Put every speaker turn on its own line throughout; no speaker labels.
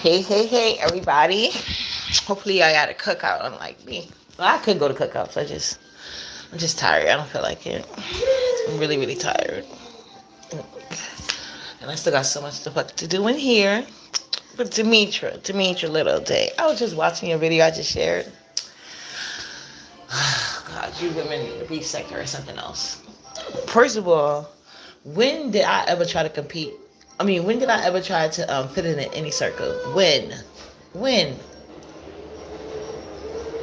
Hey, everybody. Hopefully, I got a cookout, unlike me. Well, I could go to cookouts. I'm just tired. I don't feel like it. I'm really, really tired. And I still got so much to do in here. But Demetra, little day. I was just watching your video I just shared. God, you women in the beef sector or something else. First of all, when did I ever try to compete? When did I ever try to fit in any circle? When?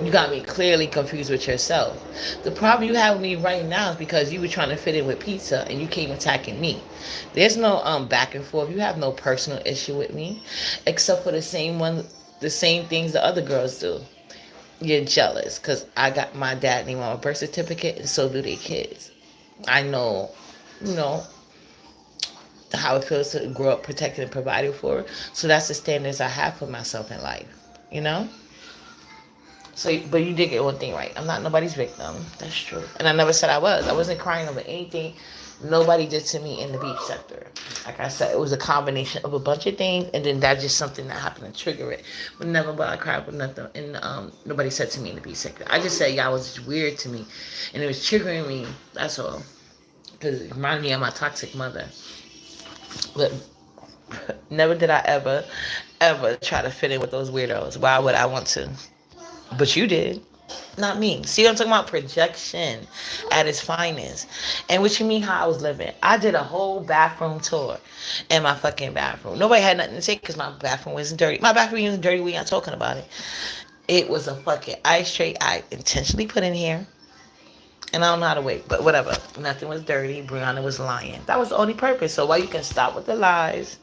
You got me clearly confused with yourself. The problem you have with me right now is because you were trying to fit in with pizza and you came attacking me. There's no back and forth. You have no personal issue with me, except for the same things the other girls do. You're jealous because I got my dad name on my birth certificate, and so do their kids. I know, you know, how it feels to grow up protected and provided for. So that's the standards I have for myself in life, you know? So, but you did get one thing right. I'm not nobody's victim. That's true. And I never said I was. I wasn't crying over anything nobody did to me in the beef sector. Like I said, it was a combination of a bunch of things, and then that's just something that happened to trigger it. But never but I cried for nothing. And nobody said to me in the beef sector. I just said y'all was weird to me, and it was triggering me. That's all. Because it reminded me of my toxic mother. But never did I ever try to fit in with those weirdos. Why would I want to? But you did. Not me. See what I'm talking about? Projection at its finest. And what you mean how I was living? I did a whole bathroom tour in my fucking bathroom. Nobody had nothing to say because my bathroom wasn't dirty. My bathroom wasn't dirty. We not talking about it. It was a fucking ice tray I intentionally put in here. And I don't know how to wait, but whatever. Nothing was dirty. Brianna was lying. That was the only purpose. So while you can stop with the lies,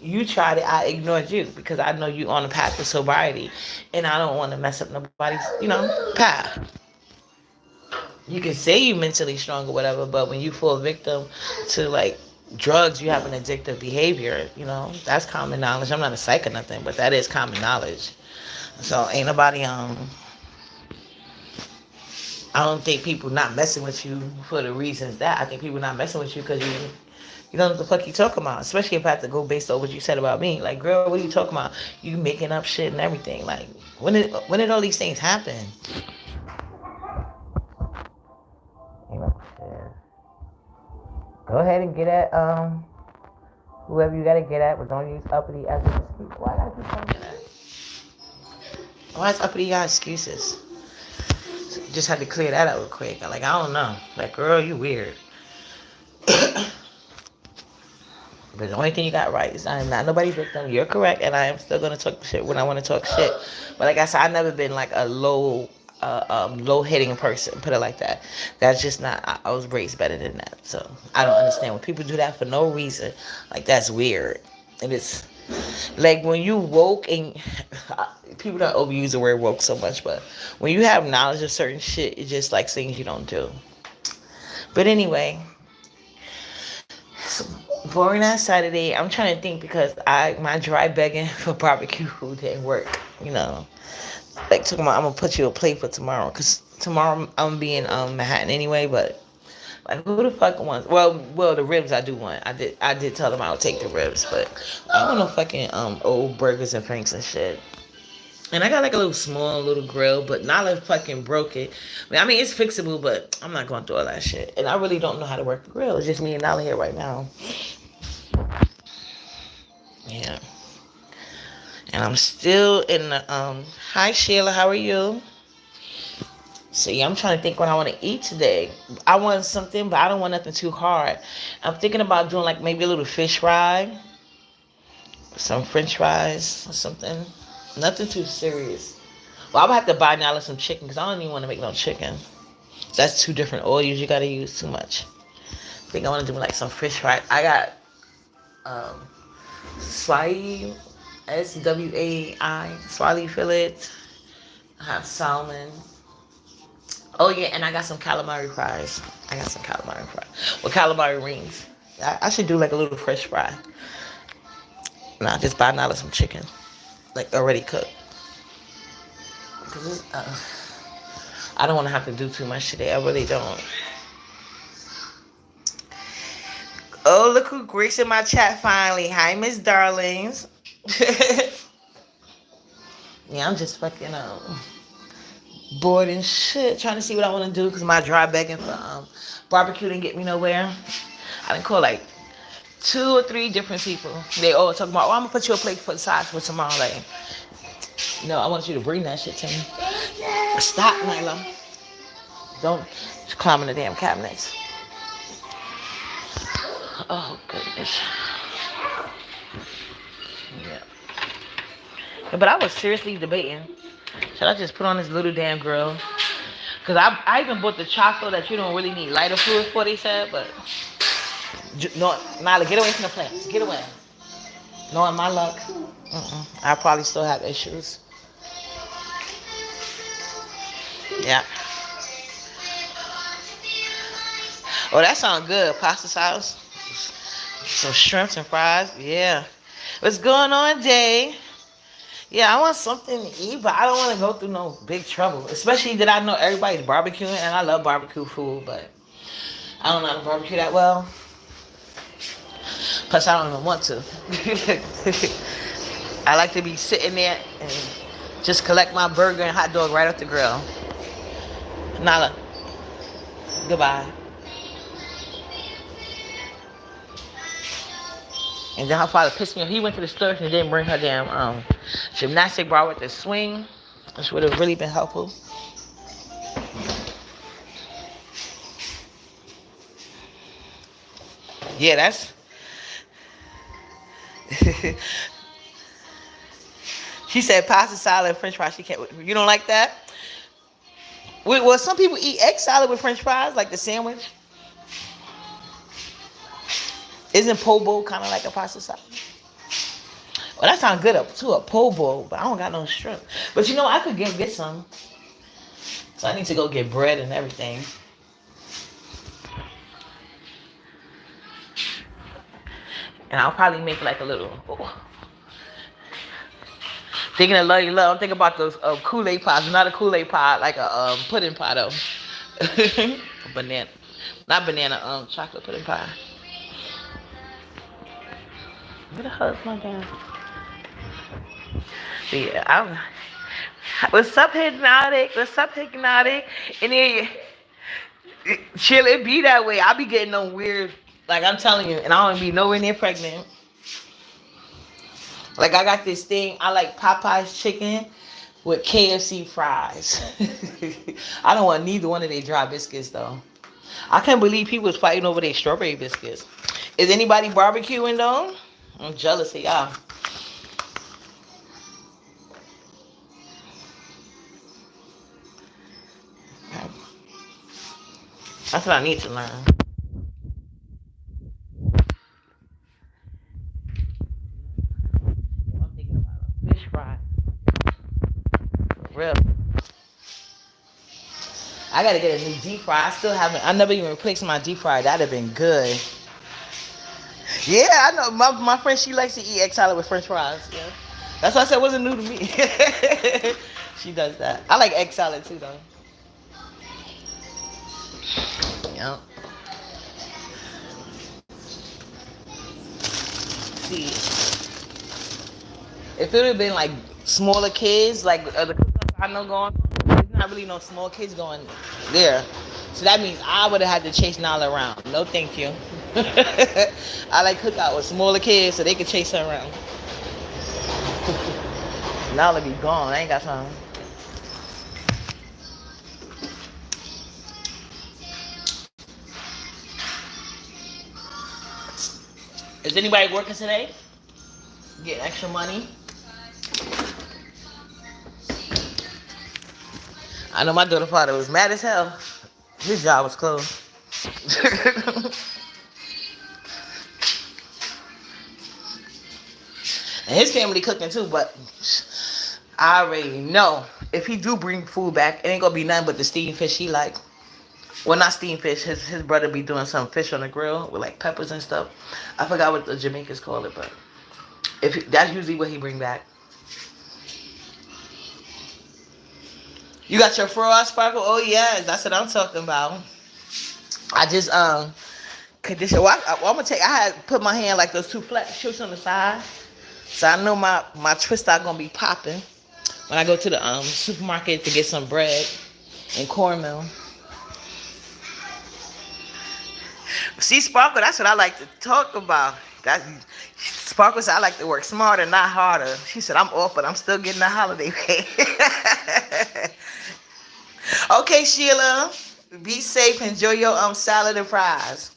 you tried it. I ignored you because I know you on a path to sobriety, and I don't want to mess up nobody's, path. You can say you mentally strong or whatever, but when you fall victim to like drugs, you have an addictive behavior. That's common knowledge. I'm not a psych or nothing, but that is common knowledge. So ain't nobody I don't think people not messing with you for the reasons that. I think people not messing with you because you don't know what the fuck you talking about. Especially if I have to go based on what you said about me. Like, girl, what are you talking about? You making up shit and everything. Like, when did all these things happen? Yeah. Go ahead and get at whoever you gotta get at, but don't use uppity as an excuse. Why I gotta keep saying that? Why is uppity got excuses? Just had to clear that up real quick. Like, I don't know. Like, girl, you weird. But the only thing you got right is I am not nobody's victim. You're correct, and I am still gonna talk shit when I want to talk shit. But like I said, I've never been like a low hitting person. Put it like that. That's just not. I was raised better than that, so I don't understand when people do that for no reason. Like, that's weird, and it's like when you woke and people don't overuse the word woke so much, but when you have knowledge of certain shit, it's just like things you don't do. But anyway. So, boring ass Saturday. I'm trying to think because my dry begging for barbecue food didn't work. Like talking about I'm gonna put you a plate for tomorrow because tomorrow I'm gonna be in Manhattan anyway. But like, who the fuck wants? Well, the ribs I do want. I did tell them I would take the ribs, but I don't want no fucking old burgers and franks and shit. And I got like a little grill, but not like fucking broke it. It's fixable, but I'm not going through all that shit. And I really don't know how to work the grill. It's just me and Nala here right now. Yeah. And I'm still in the hi Sheila, how are you? See, I'm trying to think what I want to eat today. I want something, but I don't want nothing too hard. I'm thinking about doing like maybe a little fish fry, some French fries or something. Nothing too serious. Well, I'm gonna have to buy Nala some chicken because I don't even want to make no chicken. That's two different oils you gotta use too much. I think I want to do like some fish fry. I got swai, swai fillet. I have salmon. Oh yeah, and I got some calamari fries. With calamari rings. I should do like a little fresh fry. Nah, just buy Nala some chicken, like already cooked. Cause I don't want to have to do too much today. I really don't. Oh, look who Grace in my chat finally. Hi, Miss Darlings. Yeah, I'm just fucking bored and shit, trying to see what I want to do because my drive begging for barbecue didn't get me nowhere. I done call like 2 or 3 different people. They all talking about, oh, I'm gonna put you a plate for the size for tomorrow. Like, no, I want you to bring that shit to me. Stop, Nyla. Don't just climb in the damn cabinets. Oh goodness. Yeah. But I was seriously debating. Should I just put on this little damn grill? Cause I even bought the chocolate that you don't really need lighter fluid for, they said, but no, Nyla, get away from the plants. Get away. Knowing my luck, I probably still have issues. Yeah. Oh, that sounds good. Pasta sauce, some shrimps and fries. Yeah. What's going on, Jay? Yeah, I want something to eat, but I don't want to go through no big trouble. Especially that I know everybody's barbecuing, and I love barbecue food, but I don't know how to barbecue that well. Plus, I don't even want to. I like to be sitting there and just collect my burger and hot dog right off the grill. Nala, goodbye. And then her father pissed me off. He went to the store and didn't bring her damn gymnastic bar with the swing, which would have really been helpful. Yeah, that's... She said pasta salad and french fries. She can't... You don't like that? Well, some people eat egg salad with french fries, like the sandwich. Isn't po' bowl kind of like a pasta salad? Well, that sounds good up to a po' bowl, but I don't got no shrimp. But you know, I could get some. So I need to go get bread and everything. And I'll probably make like a little... Thinking of love, I'm thinking about those Kool-Aid pots. Not a Kool-Aid pot, like a pudding pie though. Banana, not banana, chocolate pudding pie. Where the hell is my damn? Yeah, what's up, Hypnotic? What's up, Hypnotic? And then, chill, it be that way. I be getting no weird, like I'm telling you, and I don't be nowhere near pregnant. Like I got this thing, I like Popeye's chicken with KFC fries. I don't want neither one of their dry biscuits though. I can't believe people was fighting over their strawberry biscuits. Is anybody barbecuing though? I'm jealous of y'all. That's what I need to learn. I'm thinking about a fish fry. For real. I gotta get a new deep fry. I never even replaced my deep fry. That'd have been good. Yeah, I know. My friend, she likes to eat egg salad with french fries. Yeah. That's why I said it wasn't new to me. She does that. I like egg salad too, though. Yeah. See, if it would have been like smaller kids, like the cookouts I know going, there's not really no small kids going there. So that means I would have had to chase Nala around. No, thank you. I like cookout with smaller kids so they can chase her around. Nala be gone. I ain't got time. Is anybody working today? Getting extra money? I know my daughter father was mad as hell. His job was closed. And his family cooking too, but I already know if he do bring food back, it ain't gonna be nothing but the steamed fish he like. Well, not steamed fish. His brother be doing some fish on the grill with like peppers and stuff. I forgot what the Jamaicans call it, but that's usually what he bring back. You got your fro sparkle? Oh yes, that's what I'm talking about. I just condition. Well, I'm gonna take. I had put my hand like those two flat strips on the side, so I know my twist are gonna be popping. when I go to the supermarket to get some bread and cornmeal. See, Sparkle, that's what I like to talk about. That Sparkle said I like to work smarter, not harder. She said I'm off, but I'm still getting the holiday pay. Okay, Sheila, be safe. Enjoy your salad and fries.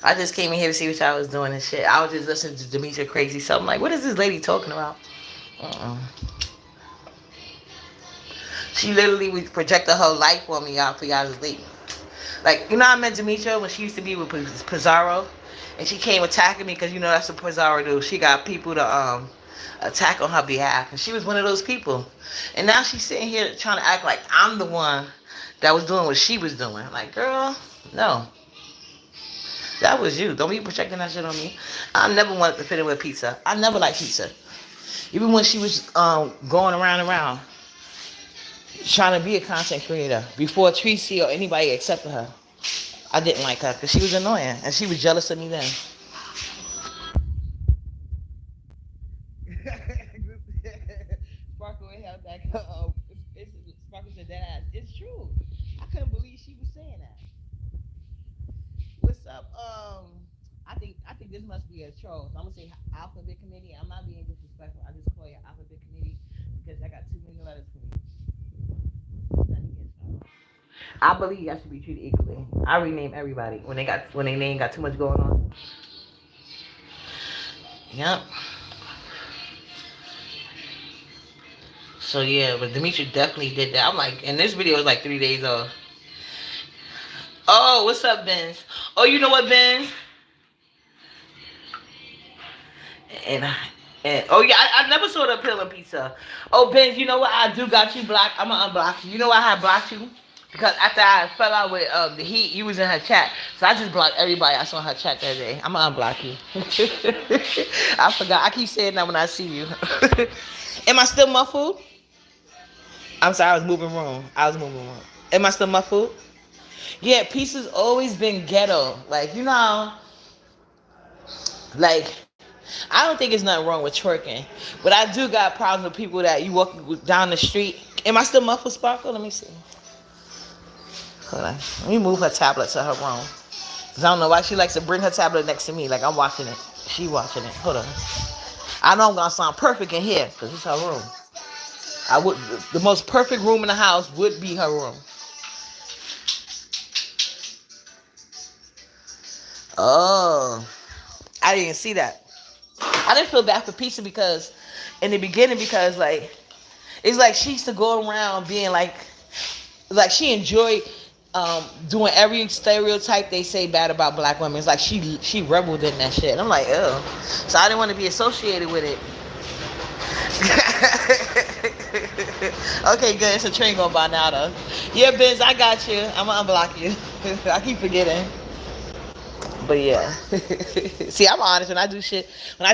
I just came in here to see what y'all was doing and shit. I was just listening to Demetria crazy stuff. I'm like, what is this lady talking about? She literally would project her life on me out for y'all was late. Like, you know, I met Demetria when she used to be with Pizarro, and she came attacking me because, you know, that's what Pizarro do. She got people to attack on her behalf, and she was one of those people. And now she's sitting here trying to act like I'm the one that was doing what she was doing. Like, girl, no. That was you. Don't be projecting that shit on me. I never wanted to fit in with pizza. I never liked pizza. Even when she was going around and around trying to be a content creator before Tracy or anybody accepted her, I didn't like her because she was annoying and she was jealous of me then. Sparkle held back. Sparkle said that. It's true. I couldn't believe she was saying that. What's up? I think this must be a troll. So I'm gonna say alphabet committee. I'm not being disrespectful. I just call you alphabet committee because I got too many letters for me. I believe I should be treated equally. I rename everybody when they name got too much going on. Yep. So yeah, but Demetria definitely did that. I'm like, and this video was like 3 days old. Oh, what's up, Benz? Oh, you know what, Benz? And oh yeah, I never saw the pill and pizza. Oh, Benz, you know what? I do got you blocked. I'm gonna unblock you. You know why I had blocked you? Because after I fell out with the heat, you was in her chat. So I just blocked everybody I saw in her chat that day. I'm gonna unblock you. I forgot. I keep saying that when I see you. Am I still muffled? I'm sorry, I was moving wrong. Am I still muffled? Yeah, pizza's always been ghetto. Like, you know, like, I don't think there's nothing wrong with twerking. But I do got problems with people that you walk down the street. Am I still muffled, Sparkle? Let me see. Hold on. Let me move her tablet to her room. Because I don't know why she likes to bring her tablet next to me. Like, I'm watching it. She watching it. Hold on. I know I'm going to sound perfect in here because it's her room. The most perfect room in the house would be her room. Oh, I didn't see that. I didn't feel bad for pizza because in the beginning, because like it's like she used to go around being like she enjoyed doing every stereotype they say bad about black women. It's like she reveled in that shit. And I'm like, oh, so I didn't want to be associated with it. Okay, good. It's a train going by now though. Yeah, Benz, I got you. I'm gonna unblock you. I keep forgetting. But yeah. See, I'm honest. When I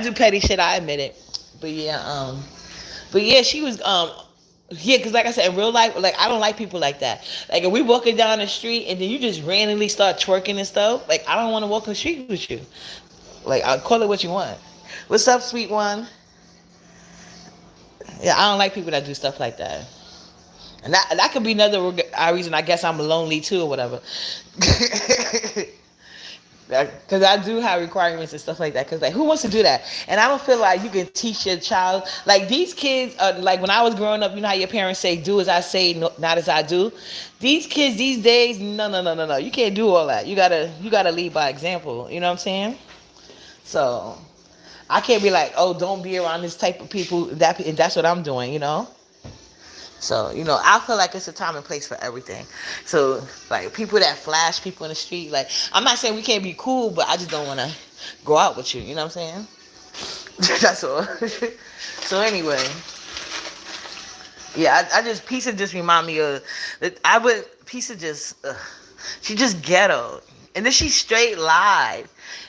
do petty shit, I admit it. But yeah, she was yeah, because like I said, in real life, like I don't like people like that. Like if we walking down the street and then you just randomly start twerking and stuff, like I don't want to walk the street with you. Like I'll call it what you want. What's up, sweet one? Yeah, I don't like people that do stuff like that. And that could be another reason I guess I'm lonely too or whatever. Because I do have requirements and stuff like that. Because like, who wants to do that? And I don't feel like you can teach your child. Like these kids, like when I was growing up, you know how your parents say, "Do as I say, not as I do." These kids these days, no. You can't do all that. You gotta lead by example. You know what I'm saying? So I can't be like, "Oh, don't be around this type of people." That's what I'm doing. You know. So, you know, I feel like it's a time and place for everything. So, like, people that flash people in the street, like, I'm not saying we can't be cool, but I just don't want to go out with you. You know what I'm saying? That's all. So, anyway. Yeah, Pizza just remind me of, Pizza just, she just ghetto. And then she straight lied.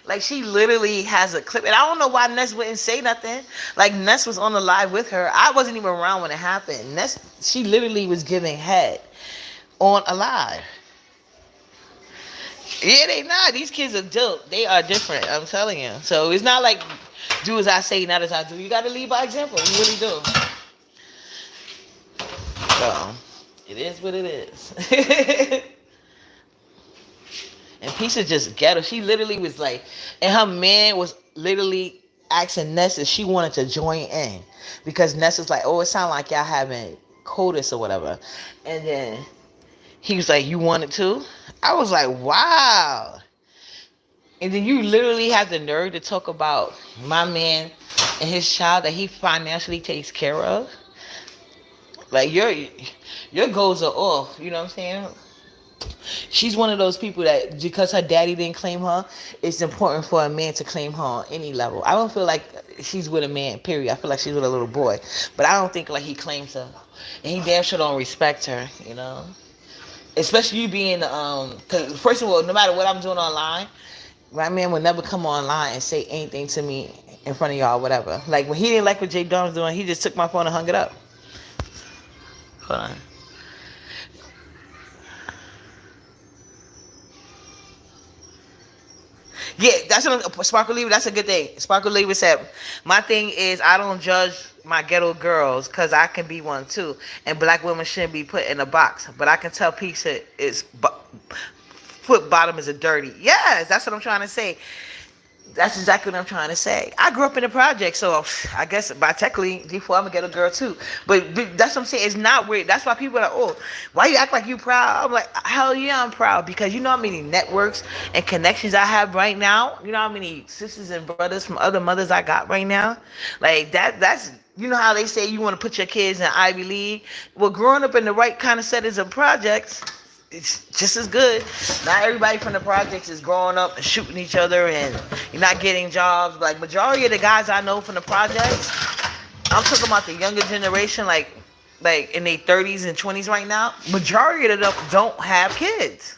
Like, she literally has a clip. And I don't know why Ness wouldn't say nothing. Like, Ness was on the live with her. I wasn't even around when it happened. Ness, she literally was giving head on a live. Yeah, they not. These kids are dope. They are different. I'm telling you. So, it's not like Do as I say, not as I do. You got to lead by example. You really do. So, it is what it is. And Pizza just ghetto. She literally was like, and her man was literally asking Ness if she wanted to join in. Because Ness was like, oh, it sounds like y'all having CODIS or whatever. And then he was like, you want it too? I was like, wow. And then you literally have the nerve to talk about my man and his child that he financially takes care of. Like, your goals are off. You know what I'm saying? She's one of those people that because her daddy didn't claim her, it's important for a man to claim her on any level. I don't feel like she's with a man, period. I feel like she's with a little boy. But I don't think like he claims her. And he damn sure don't respect her, you know? Especially you being, because first of all, no matter what I'm doing online, my man would never come online and say anything to me in front of y'all, whatever. Like when he didn't like what Jay Dunn was doing, he just took my phone and hung it up. Hold on. Yeah, that's what Sparkle Lever. That's a good thing. Sparkle Lever said, "My thing is I don't judge my ghetto girls because I can be one too, and black women shouldn't be put in a box. But I can tell pizza is foot bottom is a dirty. Yes, that's what I'm trying to say. That's exactly what I'm trying to say. I grew up in the project, so I guess by technically, before I'm gonna get a girl too. But that's what I'm saying. It's not weird. That's why people are like, oh, why you act like you proud? I'm like, hell yeah, I'm proud because you know how many networks and connections I have right now. You know how many sisters and brothers from other mothers I got right now. Like that's. You know how they say you want to put your kids in Ivy League? Well, growing up in the right kind of settings of projects, it's just as good. Not everybody from the projects is growing up and shooting each other and you're not getting jobs. Like majority of the guys I know from the projects, I'm talking about the younger generation, like in their 30s and 20s right now. Majority of them don't have kids.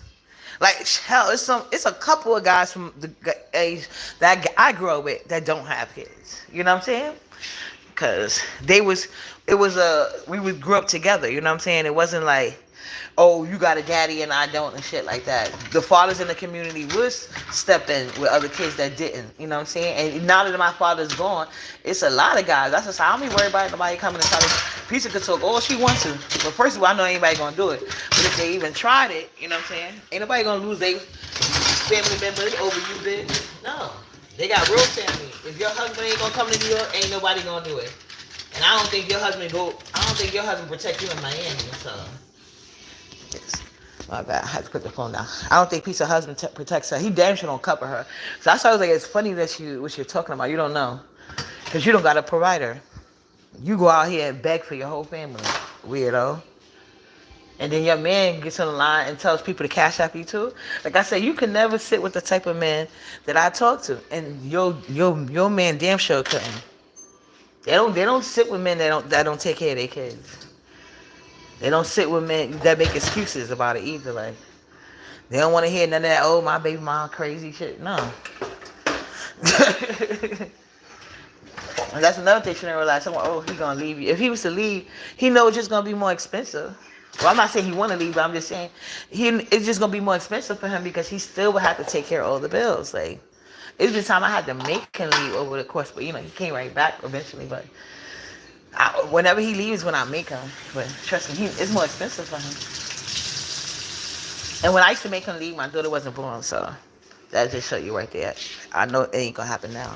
Like hell, it's a couple of guys from the age that I grew up with that don't have kids. You know what I'm saying? Because we grew up together. You know what I'm saying? It wasn't like, oh, you got a daddy and I don't and shit like that. The fathers in the community would step in with other kids that didn't. You know what I'm saying? And now that my father's gone, it's a lot of guys. That's just I don't be worried about nobody coming and telling Pizza could talk all she wants to. But first of all, I know anybody gonna do it. But if they even tried it, you know what I'm saying? Ain't nobody gonna lose their family members over you, bitch. No. They got real family. If your husband ain't gonna come to New York, ain't nobody gonna do it. And I don't think your husband protect you in Miami, so. Yes. My bad. I had to put the phone down. I don't think Pizza's husband protects her. He damn sure don't cover her. So that's why I was like, it's funny that what you're talking about. You don't know. Because you don't got a provider. You go out here and beg for your whole family. Weirdo. And then your man gets on the line and tells people to cash app you too. Like I said, you can never sit with the type of man that I talk to. And your man damn sure couldn't. They don't sit with men that don't take care of their kids. They don't sit with men that make excuses about it either. Like they don't want to hear none of that, oh my baby mom crazy shit. No. And that's another thing you didn't realize. Someone, oh, he gonna leave you. If he was to leave, he knows it's just gonna be more expensive. Well, I'm not saying he want to leave, but I'm just saying it's just gonna be more expensive for him because he still would have to take care of all the bills. Like it's been time I had to make him leave over the course, but he came right back eventually. But whenever he leaves, when I make him, but trust me, it's more expensive for him. And when I used to make him leave, my daughter wasn't born, so that just show you right there. I know it ain't gonna happen now.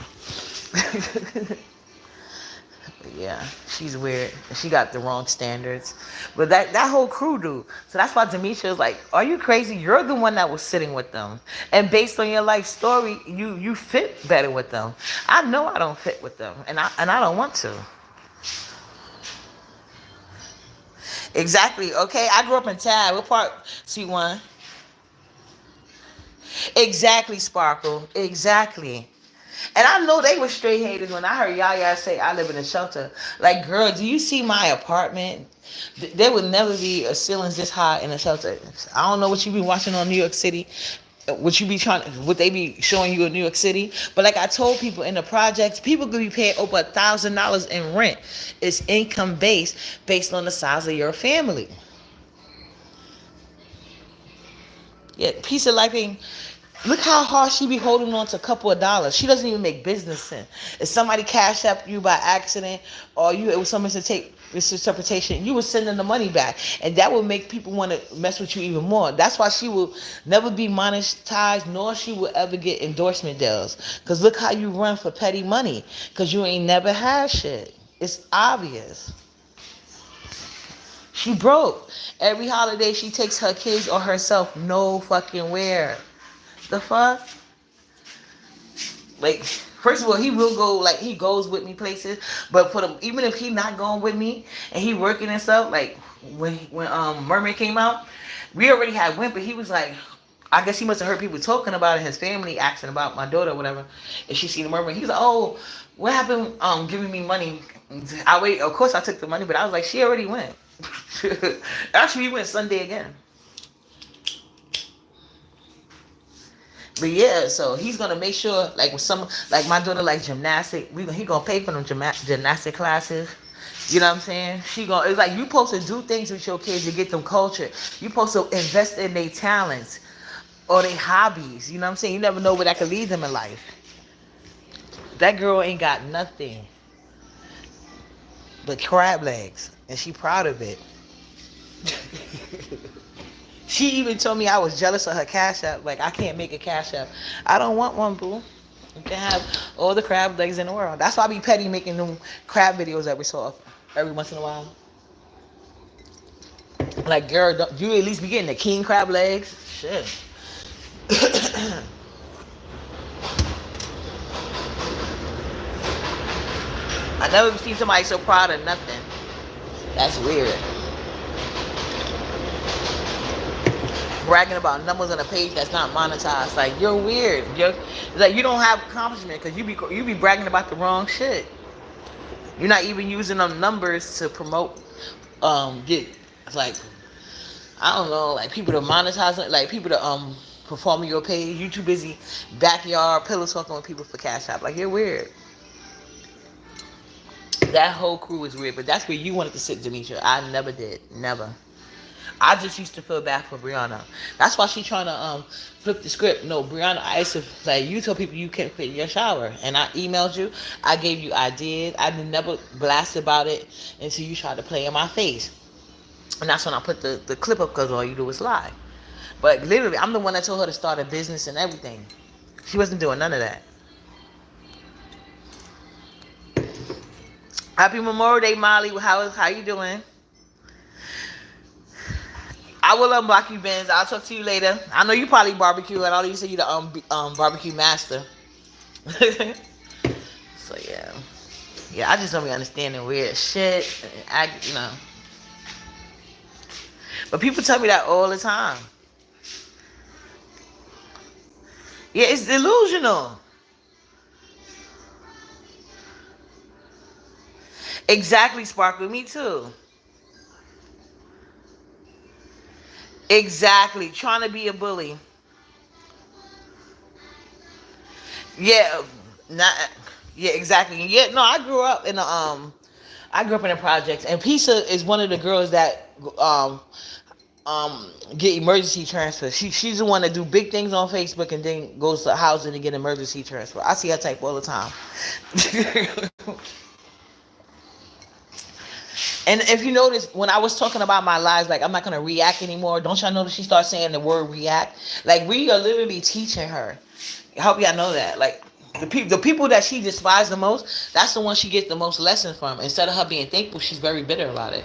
Yeah, she's weird. She got the wrong standards. But that whole crew do. So that's why Demetria was like, are you crazy? You're the one that was sitting with them. And based on your life story, you fit better with them. I know I don't fit with them. And I don't want to. Exactly. Okay, I grew up in Tad. What part? C1. Exactly, Sparkle. Exactly. And I know they were straight haters when I heard Yaya say I live in a shelter. Like, girl, do you see my apartment? There would never be a ceilings this high in a shelter. I don't know what you be watching on New York City. What they be showing you in New York City? But like I told people in the projects, people could be paying over $1,000 in rent. It's income based on the size of your family. Yeah, piece of life ain't. Look how hard she be holding on to a couple of dollars. She doesn't even make business sense. If somebody cashed up you by accident, or it was someone to take misinterpretation, you were sending the money back, and that would make people want to mess with you even more. That's why she will never be monetized, nor she will ever get endorsement deals. Cause look how you run for petty money, cause you ain't never had shit. It's obvious. She broke. Every holiday she takes her kids or herself no fucking where. The fuck? Like, first of all, he will go, like, he goes with me places, but for the, even if he not going with me and he working and stuff, like when Mermaid came out, we already had went, but he was like, I guess he must have heard people talking about it, his family asking about my daughter or whatever, and she seen the Mermaid. He's like, oh, what happened giving me money? I wait, of course I took the money, but I was like, she already went. Actually, we went Sunday again. But yeah, so he's gonna make sure, like with some, like my daughter like gymnastic, he gonna pay for them gymnastic classes. You know what I'm saying? It's like you supposed to do things with your kids to get them culture. You supposed to invest in their talents or their hobbies. You know what I'm saying? You never know where that could lead them in life. That girl ain't got nothing but crab legs, and she proud of it. She even told me I was jealous of her cash app. Like, I can't make a cash app. I don't want one, boo. You can have all the crab legs in the world. That's why I be petty making them crab videos every once in a while. Like, girl, don't you at least be getting the king crab legs? Shit. I never seen somebody so proud of nothing. That's weird. Bragging about numbers on a page that's not monetized. Like, you're weird. It's like you don't have accomplishment because you be bragging about the wrong shit. You're not even using them numbers to promote, get, like, I don't know, like people to monetize it, like people to perform on your page. You too busy backyard pillow talking with people for cash app. Like, you're weird. That whole crew is weird, but that's where you wanted to sit, Demetria. I never did. Never. I just used to feel bad for Brianna. That's why she's trying to flip the script. No, Brianna, I used to, like, you told people you can't fit in your shower. And I emailed you. I gave you ideas. I never blasted about it until you tried to play in my face. And that's when I put the clip up because all you do is lie. But literally, I'm the one that told her to start a business and everything. She wasn't doing none of that. Happy Memorial Day, Molly. How you doing? I will unblock you, Benz. I'll talk to you later. I know you probably barbecue, and I know you say you the barbecue master. So yeah. I just don't be understanding weird shit. But people tell me that all the time. Yeah, it's delusional. Exactly, Sparkle. Me too. Exactly. Trying to be a bully. Yeah. Yeah, exactly. Yeah, no, I grew up in the projects, and Pisa is one of the girls that get emergency transfer. She's the one that do big things on Facebook and then goes to housing to get emergency transfer. I see her type all the time. And if you notice, when I was talking about my lives, like, I'm not going to react anymore, don't y'all notice she starts saying the word react? Like, we are literally teaching her. I hope y'all know that. Like, the people that she despises the most, that's the one she gets the most lessons from. Instead of her being thankful, she's very bitter about it.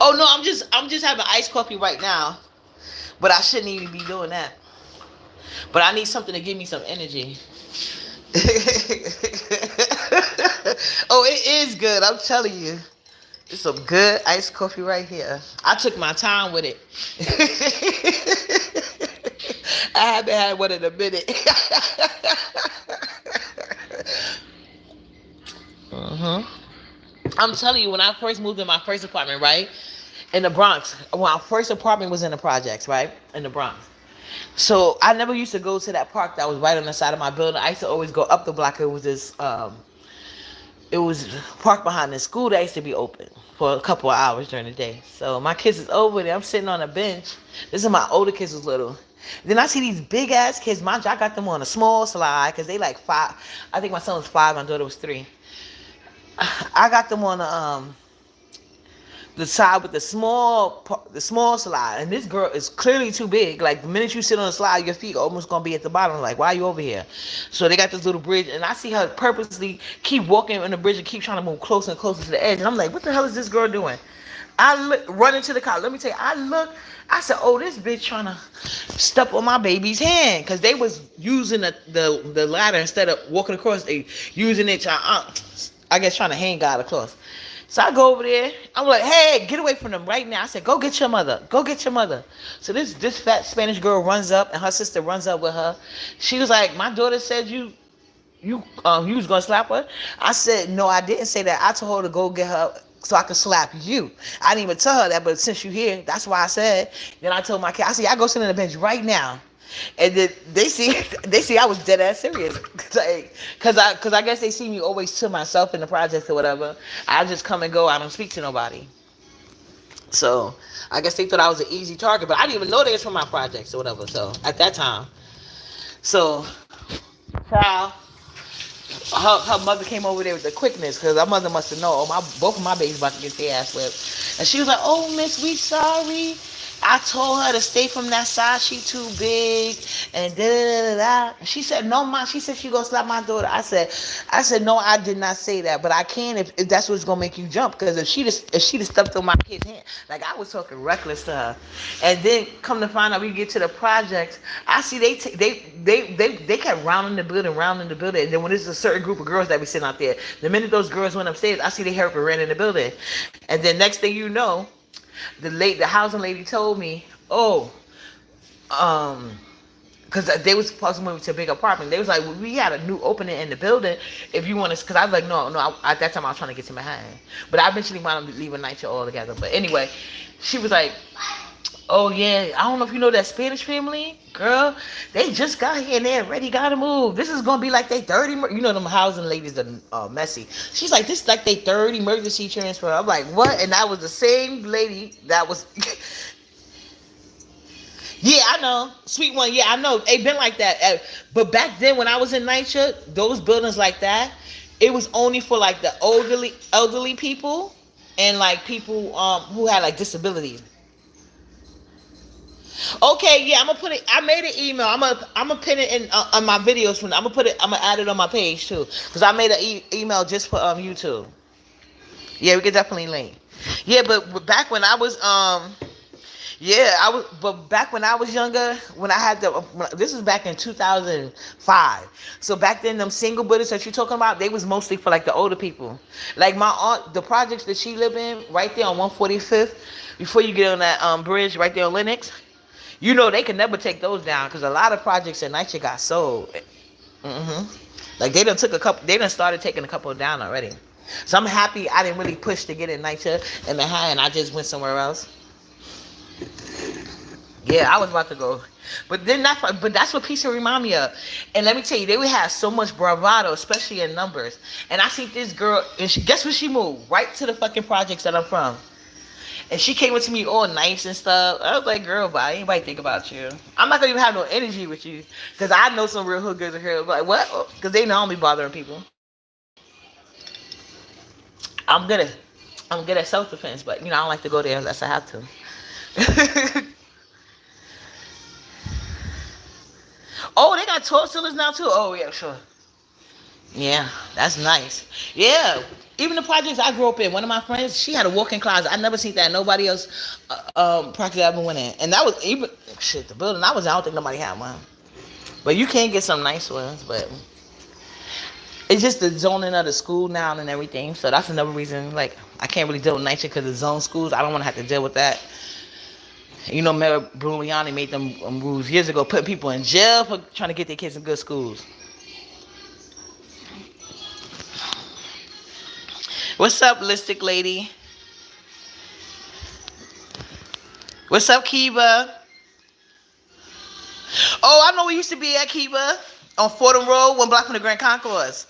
Oh, no, I'm just having iced coffee right now. But I shouldn't even be doing that. But I need something to give me some energy. Oh, it is good. I'm telling you. It's some good iced coffee right here. I took my time with it. I haven't had one in a minute. I'm telling you, when I first moved in my first apartment, right? In the Bronx. When our first apartment was in the projects, right? In the Bronx. So I never used to go to that park that was right on the side of my building. I used to always go up the block. It was this it was parked behind the school that used to be open for a couple of hours during the day. So my kids is over there. I'm sitting on a bench. This is my older kids was little. Then I see these big ass kids. Mind you, I got them on a small slide because they like 5. I think my son was 5. My daughter was 3. I got them on the side with the small slide, and this girl is clearly too big. Like the minute you sit on the slide, your feet are almost gonna be at the bottom. Like, why are you over here? So they got this little bridge, and I see her purposely keep walking on the bridge and keep trying to move closer and closer to the edge. And I'm like, what the hell is this girl doing? I look, run into the car. Let me tell you, I said, oh, this bitch trying to step on my baby's hand, because they was using the ladder instead of walking across. They using it, I guess, trying to hang God across. So I go over there. I'm like, hey, get away from them right now. I said, go get your mother. Go get your mother. So this fat Spanish girl runs up, and her sister runs up with her. She was like, my daughter said you was gonna slap her. I said, no, I didn't say that. I told her to go get her so I could slap you. I didn't even tell her that, but since you here, that's why I said. Then I told my kid, I said, I go sit on the bench right now. And then they see I was dead ass serious, cause I guess they see me always to myself in the projects or whatever. I just come and go. I don't speak to nobody. So I guess they thought I was an easy target, but I didn't even know they was from my projects or whatever. So at that time, so child, her mother came over there with the quickness, because her mother must have known, both of my babies about to get their ass whipped. And she was like, oh, miss, we sorry. I told her to stay from that side. She too big. And da da da da. She said, no, ma. She said she gonna slap my daughter. I said, no, I did not say that. But I can if that's what's gonna make you jump. Because if she just stepped on my kid's hand, like I was talking reckless to her. And then come to find out, we get to the projects. I see they kept rounding the building. And then when there's a certain group of girls that be sitting out there, the minute those girls went upstairs, I see they hurried and ran in the building. And then next thing you know, the housing lady told me, because they was supposed to move to a big apartment. They was like, well, we had a new opening in the building. If you want to, because I was like, no. At that time, I was trying to get to Manhattan, but I eventually wound up leaving NYCHA altogether. But anyway, she was like, oh yeah, I don't know if you know that Spanish family, girl. They just got here and they already gotta move. This is gonna be like they 30. You know them housing ladies are messy. She's like, this is like they 30 emergency transfer. I'm like, what? And that was the same lady that was. Yeah, I know, sweet one. Yeah, I know. It been like that. But back then, when I was in NYCHA, those buildings like that, it was only for like the elderly people and like people who had like disabilities. Okay, yeah, I'm gonna put it. I made an email. I'm gonna pin it in on my videos. I'm gonna add it on my page too, because I made an email just for YouTube. Yeah, we could definitely link. Yeah, but back when I was But back when I was younger, when I had this was back in 2005. So back then, them single buildings that you're talking about, they was mostly for like the older people. Like my aunt, the projects that she lived in, right there on 145th, before you get on that bridge right there on Lenox. You know they can never take those down, because a lot of projects in NYCHA got sold. Like they done started taking a couple down already. So I'm happy I didn't really push to get in NYCHA and Manhattan. I just went somewhere else. Yeah, I was about to go, but that's what Pizza remind me of. And let me tell you, they would have so much bravado, especially in numbers. And I see this girl, and guess where she moved? Right to the fucking projects that I'm from. And she came up to me all nice and stuff. I was like, girl, bye. Anybody think about you? I'm not going to even have no energy with you. Because I know some real hood girls in here. Like, what? Because they know I don't be bothering people. I'm good at self-defense. But, I don't like to go there unless I have to. Oh, they got tall ceilings now, too? Oh, yeah, sure. Yeah, that's nice. Yeah. Even the projects I grew up in, one of my friends, she had a walk-in closet. I never seen that. Nobody else project I ever went in. And that was even, the building I was in, I don't think nobody had one. But you can get some nice ones, but it's just the zoning of the school now and everything. So that's another reason, like, I can't really deal with NYCHA because of zone schools. I don't want to have to deal with that. Mayor Bruliani made them rules years ago, putting people in jail for trying to get their kids in good schools. What's up, Listic Lady? What's up, Kiva? Oh, I know we used to be at Kiva on Fordham Road, one block from the Grand Concourse.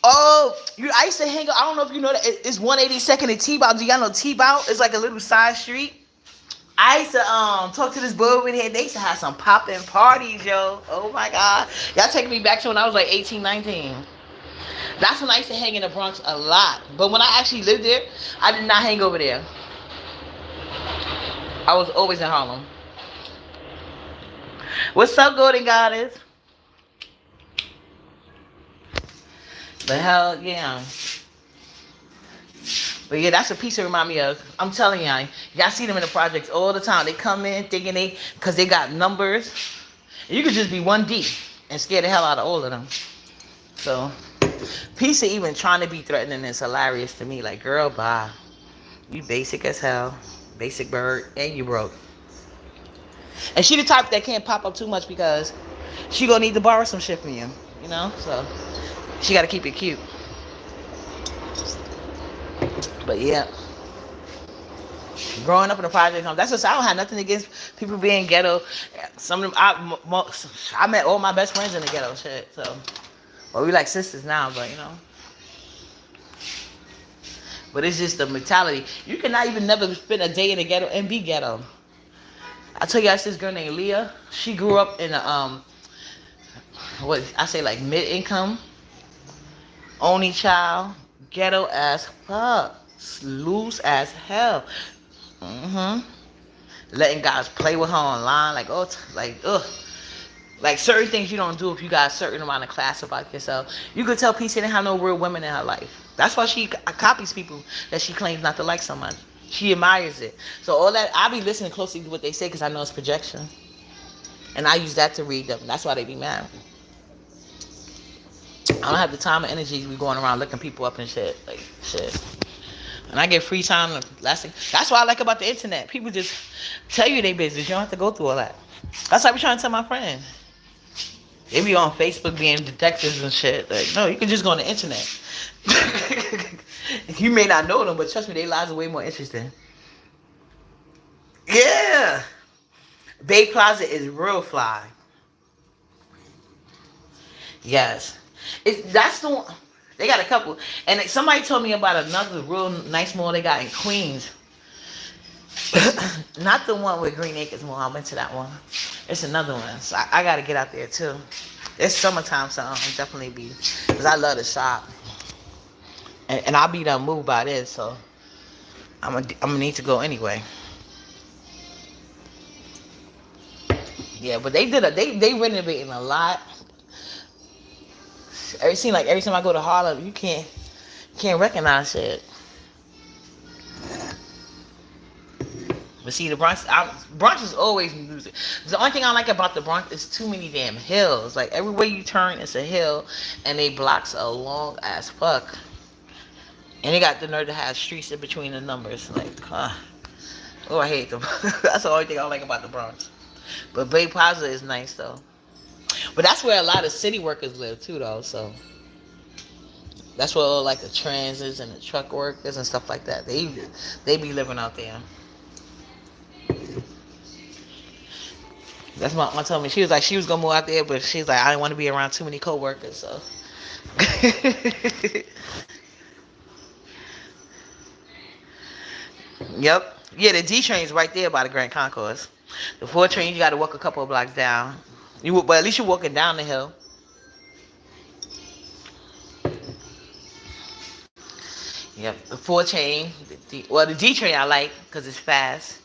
Oh, I used to hang out. I don't know if you know that it's 182nd and T-Bout. Do y'all know T-Bout? It's like a little side street. I used to talk to this boy over there. They used to have some popping parties, yo. Oh my god. Y'all taking me back to when I was like 18, 19. That's when I used to hang in the Bronx a lot. But when I actually lived there, I did not hang over there. I was always in Harlem. What's up, Golden Goddess? The hell, yeah. But yeah, that's what pizza remind me of. I'm telling y'all see them in the projects all the time. They come in thinking because they got numbers. You could just be one deep and scare the hell out of all of them. So, pizza even trying to be threatening is hilarious to me. Like, girl, bye. You basic as hell. Basic bird. And you broke. And she the type that can't pop up too much because she gonna need to borrow some shit from you. You know? So, she gotta keep it cute. But yeah, growing up in the project home, that's just, I don't have nothing against people being ghetto. Some of them, I met all my best friends in the ghetto shit. So, well, we like sisters now, but you know. But it's just the mentality. You cannot even never spend a day in the ghetto and be ghetto. I tell you, I this girl named Leah. She grew up in a what I say like mid-income, only child, ghetto as fuck. Loose as hell. Letting guys play with her online, like like certain things you don't do if you got a certain amount of class about yourself. You could tell P.C. didn't have no real women in her life. That's why she copies people that she claims not to like so much. She admires it. So all that, I be listening closely to what they say because I know it's projection, and I use that to read them. That's why they be mad. I don't have the time and energy to be going around looking people up and shit. Like shit. And I get free time. That's what I like about the internet. People just tell you their business. You don't have to go through all that. That's what I be trying to tell my friends. They be on Facebook being detectives and shit. Like, no, you can just go on the internet. You may not know them, but trust me, their lives are way more interesting. Yeah. Bay Plaza is real fly. Yes. That's the one. They got a couple. And somebody told me about another real nice mall they got in Queens. Not the one with Green Acres Mall. I went to that one. It's another one. So I got to get out there too. It's summertime, so I'll definitely be. Because I love to shop. And I'll be done moved by this. So I'm going to need to go anyway. Yeah, but they renovating a lot. It seems like every time I go to Harlem, you can't recognize it. But see, the Bronx is always music. The only thing I like about the Bronx is too many damn hills. Like everywhere you turn, it's a hill, and they blocks are long as fuck. And they got the nerve to have streets in between the numbers. Like, oh, I hate them. That's the only thing I like about the Bronx. But Bay Plaza is nice though. But that's where a lot of city workers live too, though. So that's where all like the transits and the truck workers and stuff like that. They be living out there. That's my aunt told me. She was like she was gonna move out there, but she's like I didn't want to be around too many co-workers. So. Yep. Yeah, the D train's right there by the Grand Concourse. The 4 train you got to walk a couple of blocks down. But at least you're walking down the hill. Yep, the 4 train. The D train I like because it's fast.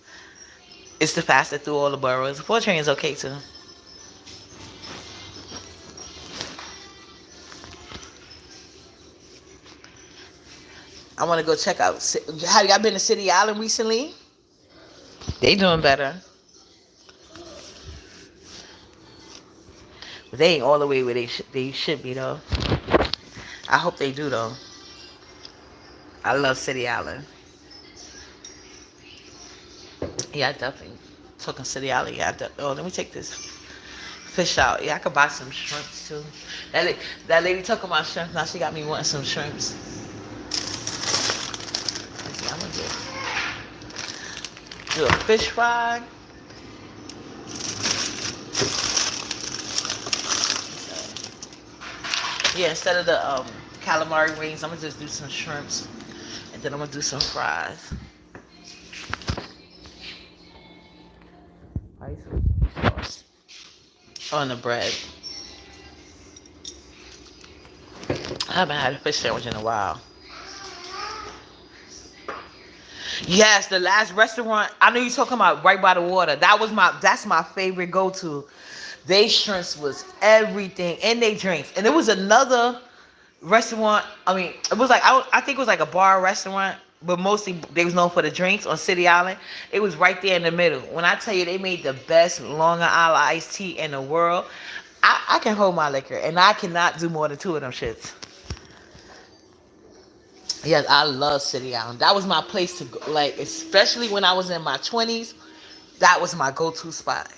It's the fastest through all the boroughs. The 4 train is okay too. I want to go check out. Have y'all been to City Island recently? They doing better. But they ain't all the way where they should be though. I hope they do though. I love City Island. Yeah, I definitely talking City Island. Yeah, let me take this fish out. Yeah, I could buy some shrimps too. That lady talking about shrimps. Now she got me wanting some shrimps. I'm gonna do a fish fry. Yeah, instead of the calamari wings. I'm gonna just do some shrimps, and then I'm gonna do some fries. Ice sauce on the bread. I haven't had a fish sandwich in a while. Yes, the last restaurant I know you talking about right by the water. That's my favorite go to. They shrimps was everything, and they drinks. And there was another restaurant. I mean, it was like I think it was like a bar restaurant, but mostly they was known for the drinks on City Island. It was right there in the middle. When I tell you they made the best Long Island iced tea in the world, I can hold my liquor, and I cannot do more than two of them shits. Yes, I love City Island. That was my place to go, like, especially when I was in my 20s. That was my go-to spot.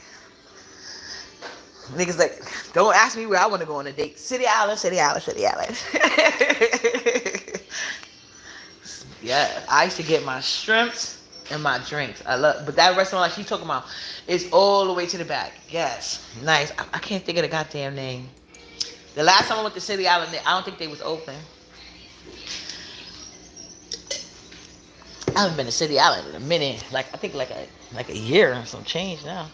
Niggas like, don't ask me where I want to go on a date. City Island, City Island, City Island. Yeah, I used to get my shrimps and my drinks. But that restaurant like she's talking about is all the way to the back. Yes, nice. I can't think of the goddamn name. The last time I went to City Island, I don't think they was open. I haven't been to City Island in a minute. Like I think like a year and some change now.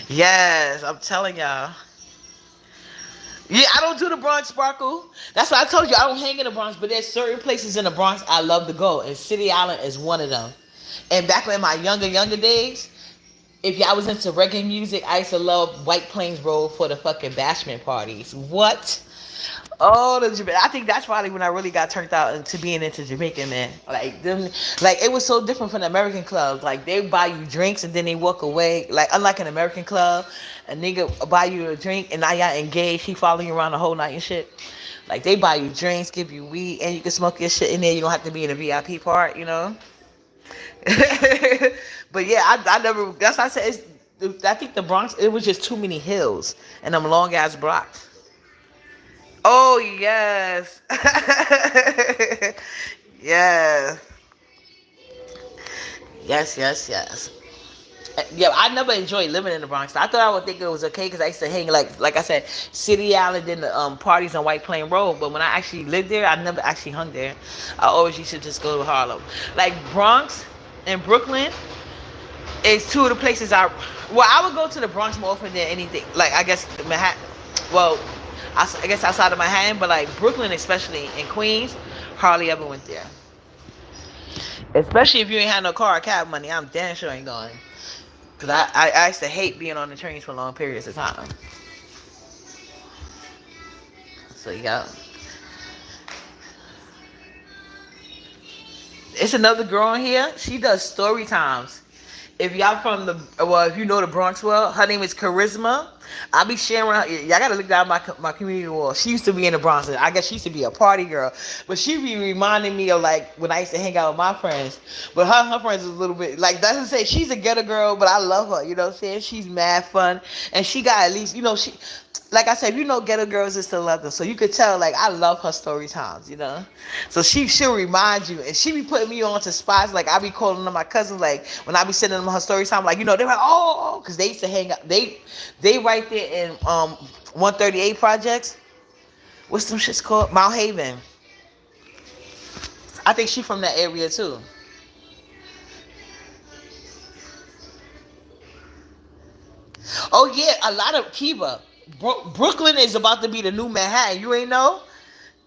Yes, I'm telling y'all. Yeah, I don't do the Bronx Sparkle. That's why I told you I don't hang in the Bronx, but there's certain places in the Bronx I love to go, and City Island is one of them. And back in my younger days, if y'all was into reggae music, I used to love White Plains Road for the fucking bashment parties. What? Oh, I think that's probably when I really got turned out into being into Jamaican, man. Like them, like it was so different from the American clubs. Like they buy you drinks and then they walk away. Like unlike an American club, a nigga buy you a drink and now y'all engaged. He follow you around the whole night and shit. Like they buy you drinks, give you weed, and you can smoke your shit in there. You don't have to be in a VIP part, you know. But yeah, I never. That's why I said I think the Bronx. It was just too many hills and them long ass blocks. Oh yes. Yeah. Yes. Yeah, I never enjoyed living in the Bronx. I thought I would think it was okay because I used to hang like I said, City Island and the parties on White Plain Road. But when I actually lived there, I never actually hung there. I always used to just go to Harlem. Like Bronx and Brooklyn is two of the places I would go to the Bronx more often than anything. Like I guess Manhattan. Well, I guess outside of Manhattan, but like Brooklyn, especially in Queens, hardly ever went there. Especially if you ain't had no car or cab money, I'm damn sure ain't going. Cause I used to hate being on the trains for long periods of time. So yeah, it's another girl in here. She does story times. If y'all if you know the Bronx well, her name is Charisma. I'll be sharing her. Y'all gotta look down my community wall. She used to be in the Bronx. I guess she used to be a party girl. But she be reminding me of like when I used to hang out with my friends. But her friends is a little bit like doesn't say she's a ghetto girl, but I love her. You know what I'm saying? She's mad fun. And she got at least, she like I said, ghetto girls is to love them. So you could tell, like, I love her story times, So she'll remind you. And she be putting me on to spots. Like, I be calling them my cousins, like, when I be sending them her story time, like, they're like, oh, because they used to hang out. They right there in 138 Projects. What's them shits called? Mount Haven. I think she from that area, too. Oh, yeah, a lot of Kiva. Brooklyn is about to be the new Manhattan. You ain't know?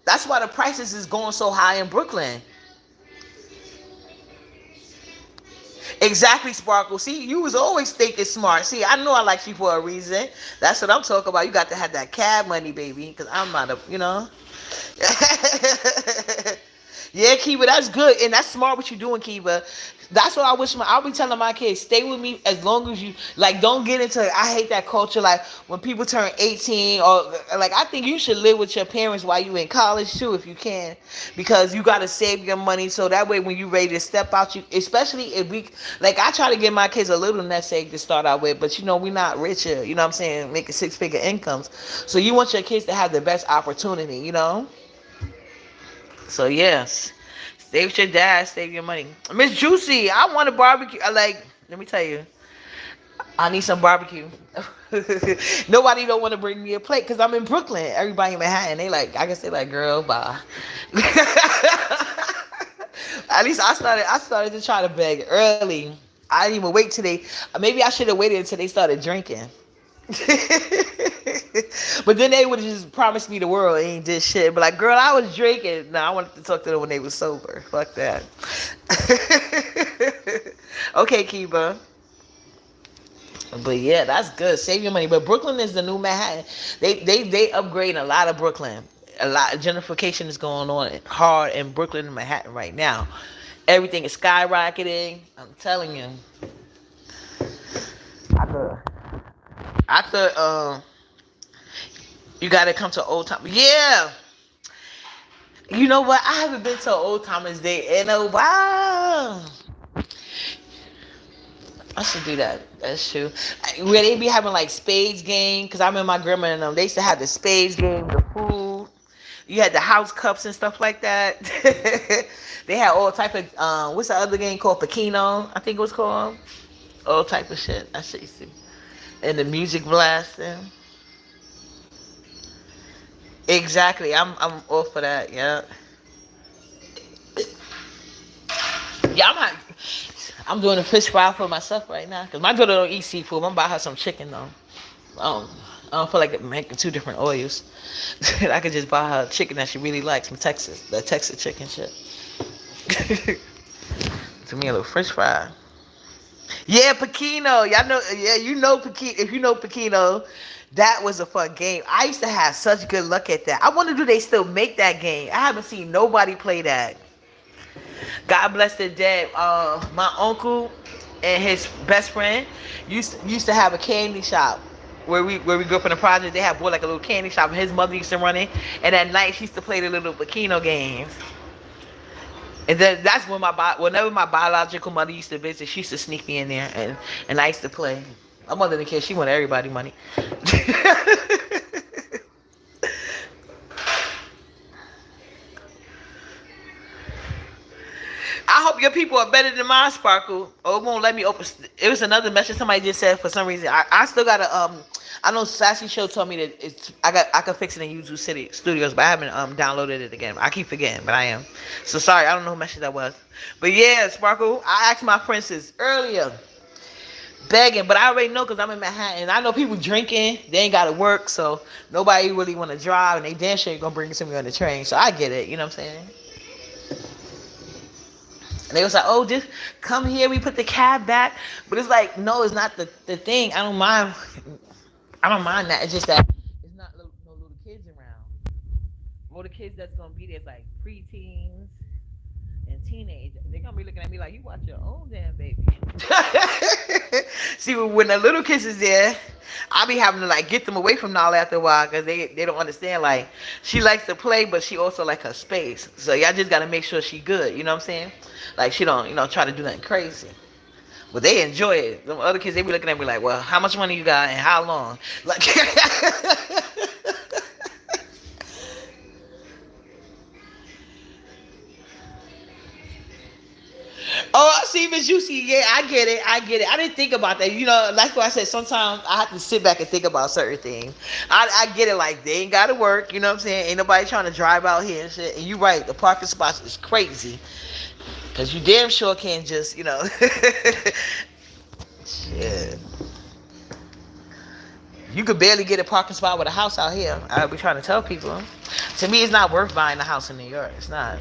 That's why the prices is going so high in Brooklyn. Exactly, Sparkle. See, you was always thinking smart. See, I know I like you for a reason. That's what I'm talking about. You got to have that cab money, baby. Because I'm not Yeah, Kiva, that's good. And that's smart what you're doing, Kiva. That's what I wish I'll be telling my kids, stay with me as long as you, like, don't get into, I hate that culture, like, when people turn 18, or, like, I think you should live with your parents while you in college, too, if you can, because you got to save your money, so that way when you ready to step out, especially if like, I try to give my kids a little nest egg to start out with, but, we not rich here, you know what I'm saying, making 6-figure incomes, so you want your kids to have the best opportunity, So, yes. Stay with your dad, save your money. Miss Juicy, I want a barbecue. Let me tell you. I need some barbecue. Nobody don't want to bring me a plate because I'm in Brooklyn. Everybody in Manhattan, they like, I guess they like, girl, bye. At least I started to try to beg early. I didn't even wait till they. Maybe I should have waited until they started drinking. But then they would have just promised me the world and ain't did shit. But like, girl, I was drinking. No, I wanted to talk to them when they was sober. Fuck that. Okay, Kiba. But yeah, that's good. Save your money. But Brooklyn is the new Manhattan. They upgrading a lot of Brooklyn. A lot of gentrification is going on hard in Brooklyn and Manhattan right now. Everything is skyrocketing. I'm telling you. I thought you gotta come to Old Town. Yeah. You know what? I haven't been to Old Timers Day in a while. I should do that. That's true. Where they be having like spades game, because I remember my grandma and them, they used to have the spades game, the food. You had the house cups and stuff like that. They had all type of what's the other game called? Pekino, I think it was called. All type of shit. I should see. And the music blasting. Exactly. I'm all for that. Yeah. Yeah, I'm doing a fish fry for myself right now because my daughter don't eat seafood. I'm gonna buy her some chicken though. I don't feel like making two different oils. I could just buy her chicken that she really likes from Texas, the Texas chicken shit. To me, a little fish fry. Yeah, Pekino. Y'all know. Yeah, you know Pekino. If you know Pekino, that was a fun game. I used to have such good luck at that. I wonder do they still make that game? I haven't seen nobody play that. God bless the dead. My uncle and his best friend used to have a candy shop where we grew up in the project. They had bought like a little candy shop, and his mother used to run it. And at night, she used to play the little Bikino games. And then that's when whenever my biological mother used to visit, she used to sneak me in there, and I used to play. My mother didn't care. She wanted everybody money. I hope your people are better than mine, Sparkle. Oh, it won't let me open. It was another message somebody just said for some reason. I still gotta I know Sassy Show told me that I could fix it in YouTube City Studios, but I haven't downloaded it again. I keep forgetting, but I am. So sorry, I don't know who message that was. But yeah, Sparkle, I asked my friends this earlier, begging, but I already know because I'm in Manhattan. I know people drinking, they ain't gotta work, so nobody really wanna drive, and they damn sure ain't gonna bring it to me on the train. So I get it, you know what I'm saying? And they was like, oh, just come here. We put the cab back. But it's like, no, it's not the thing. I don't mind. I don't mind that. It's just that it's not no little kids around. All the kids that's going to be there is like preteens and teenagers. They're going to be looking at me like, you watch your own damn baby. See, when the little kids is there, I be having to like get them away from Nala after a while because they don't understand. Like, she likes to play, but she also like her space. So y'all just got to make sure she good. You know what I'm saying? Like, she don't, try to do nothing crazy. But they enjoy it. The other kids, they be looking at me like, well, how much money you got and how long? Like, oh, I see Miss Juicy. Yeah, I get it. I didn't think about that. That's why I said sometimes I have to sit back and think about certain things. I get it. Like, they ain't got to work. You know what I'm saying? Ain't nobody trying to drive out here and shit. And you right. The parking spots is crazy. Because you damn sure can't just, shit. You could barely get a parking spot with a house out here. I'll be trying to tell people. To me, it's not worth buying a house in New York. It's not.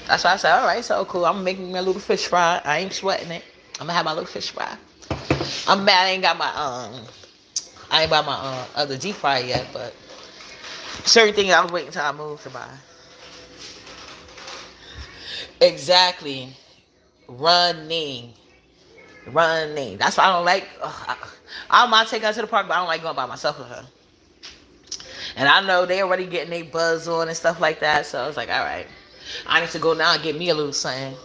That's why I said, all right, so cool. I'm making me a little fish fry. I ain't sweating it. I'm gonna have my little fish fry. I'm mad I ain't got my I ain't buy my other deep fry yet, but certain things I was waiting until I moved to buy. Exactly. Running. That's why I don't like. I don't mind taking her to the park, but I don't like going by myself with her. And I know they already getting their buzz on and stuff like that, so I was like, all right. I need to go now and get me a little something.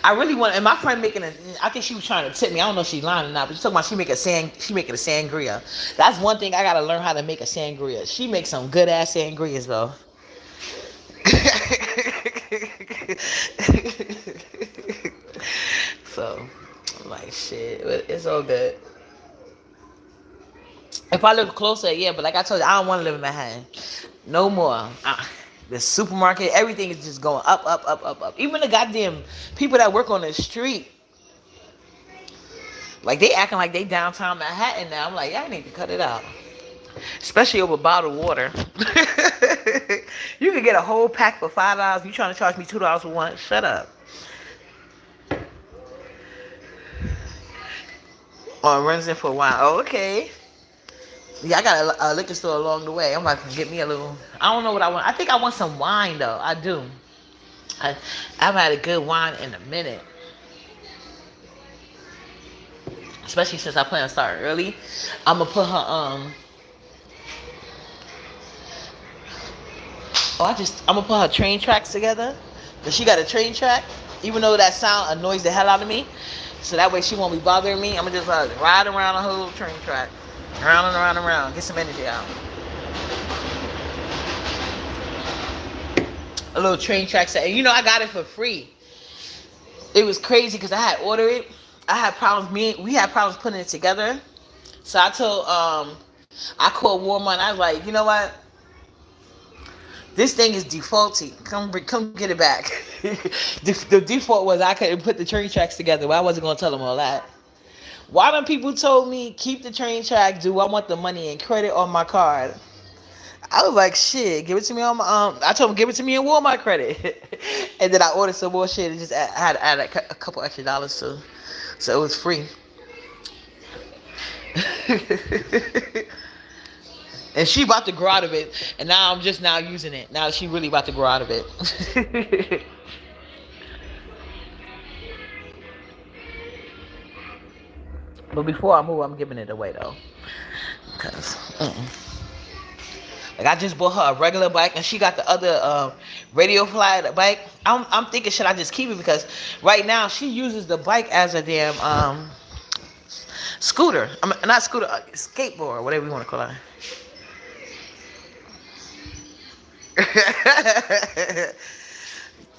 I really want. And my friend making I think she was trying to tip me. I don't know if she's lying or not, but she's talking about she making a sangria. That's one thing I gotta learn how to make a sangria. She makes some good ass sangrias though. So I'm like, shit, it's all good. If I look closer, yeah, but like I told you, I don't want to live in Manhattan no more. The supermarket, everything is just going up, up, up, up, up. Even the goddamn people that work on the street, like they acting like they downtown Manhattan now. I'm like, y'all need to cut it out. Especially over bottled water. You could get a whole pack for $5. You trying to charge me $2 for one? Shut up. Or runs in for a while. Oh, okay. Yeah, I got a liquor store along the way. I'm like, get me a little. I don't know what I want. I think I want some wine though. I do. I haven't had a good wine in a minute. Especially since I plan on starting early. I'm gonna put her I'm gonna put her train tracks together. Cause she got a train track. Even though that sound annoys the hell out of me. So that way she won't be bothering me. I'm gonna just ride around the whole train track. Around and around and around. Get some energy out. A little train track set. And you know, I got it for free. It was crazy because I had ordered it. I had problems. We had problems putting it together. So I told, I called Walmart. And I was like, you know what? This thing is defaulty. Come get it back. The default was I couldn't put the train tracks together. But I wasn't gonna tell them all that. Why them people told me keep the train track? Do I want the money and credit on my card? I was like, shit, give it to me on my I told them give it to me in Walmart credit, and then I ordered some more shit and just had to add a couple extra dollars to, so it was free. And she about to grow out of it, and now I'm just now using it. Now she really about to grow out of it. But before I move, I'm giving it away though, cause. Like I just bought her a regular bike, and she got the other radio fly bike. I'm thinking, should I just keep it? Because right now she uses the bike as a damn scooter. I mean, not scooter, skateboard, whatever you want to call it.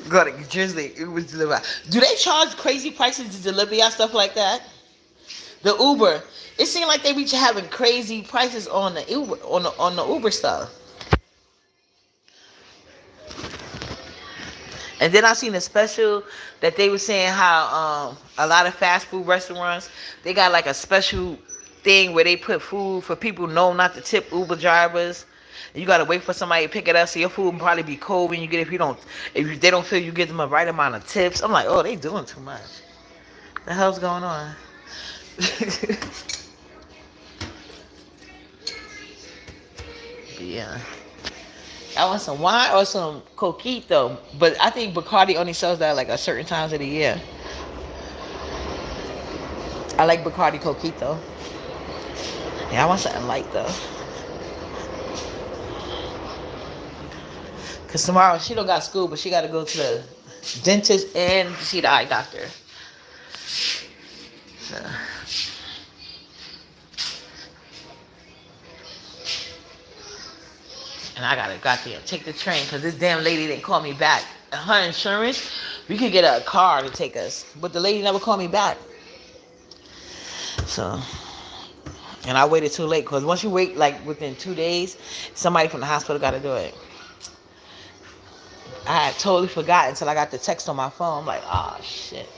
Got it, Drizzly. It was delivered. Do they charge crazy prices to deliver y'all stuff like that? The Uber. It seemed like they be having crazy prices on the Uber on the Uber stuff. And then I seen a special that they were saying how a lot of fast food restaurants, they got like a special thing where they put food for people know not to tip Uber drivers. And you gotta wait for somebody to pick it up, so your food will probably be cold when you get it if they don't feel you give them a right amount of tips. I'm like, oh, they doing too much. The hell's going on? Yeah. I want some wine or some coquito, but I think Bacardi only sells that like a certain times of the year. I like Bacardi coquito. Yeah, I want something light though. Cause tomorrow she don't got school, but she got to go to the dentist and see the eye doctor. So. And I gotta take the train because this damn lady didn't call me back. Her insurance, we could get a car to take us, but the lady never called me back. So, and I waited too late because once you wait like within 2 days, somebody from the hospital got to do it. I had totally forgot until I got the text on my phone. I'm like, oh shit.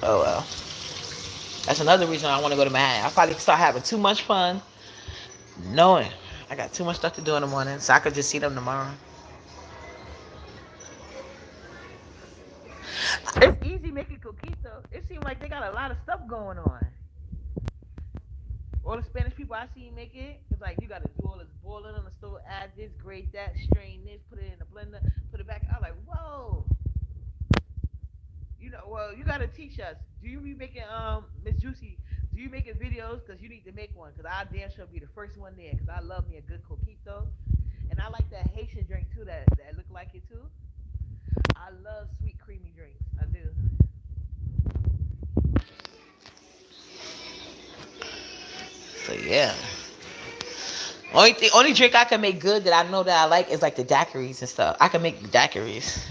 Oh well. That's another reason I want to go to Manhattan. I probably start having too much fun, knowing I got too much stuff to do in the morning, so I could just see them tomorrow. It's easy making coquito. It seems like they got a lot of stuff going on. All the Spanish people I see make it, it's like you got to do all this boiling on the stove, add this, grate that, strain this, put it in the blender, put it back. I'm like, whoa. You know, well, you got to teach us. Do you be making, Miss Juicy, do you making videos? Because you need to make one. Because I damn sure be the first one there. Because I love me a good coquito. And I like that Haitian drink, too, that look like it, too. I love sweet, creamy drinks. I do. So, yeah. Only drink I can make good that I know that I like is like the daiquiris and stuff. I can make daiquiris.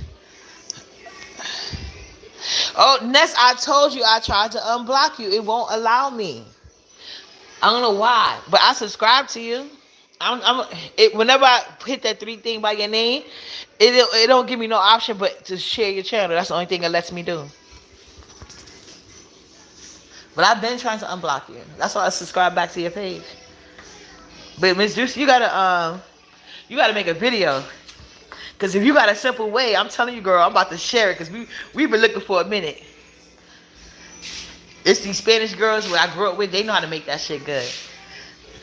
Oh, Ness, I told you I tried to unblock you. It won't allow me. I don't know why, but I subscribe to you. Whenever I hit that three thing by your name, it don't give me no option but to share your channel. That's the only thing it lets me do. But I've been trying to unblock you. That's why I subscribe back to your page. But Miss Juice, you gotta make a video. Cause if you got a simple way, I'm telling you, girl, I'm about to share it. Cause we've been looking for a minute. It's these Spanish girls where I grew up with. They know how to make that shit good.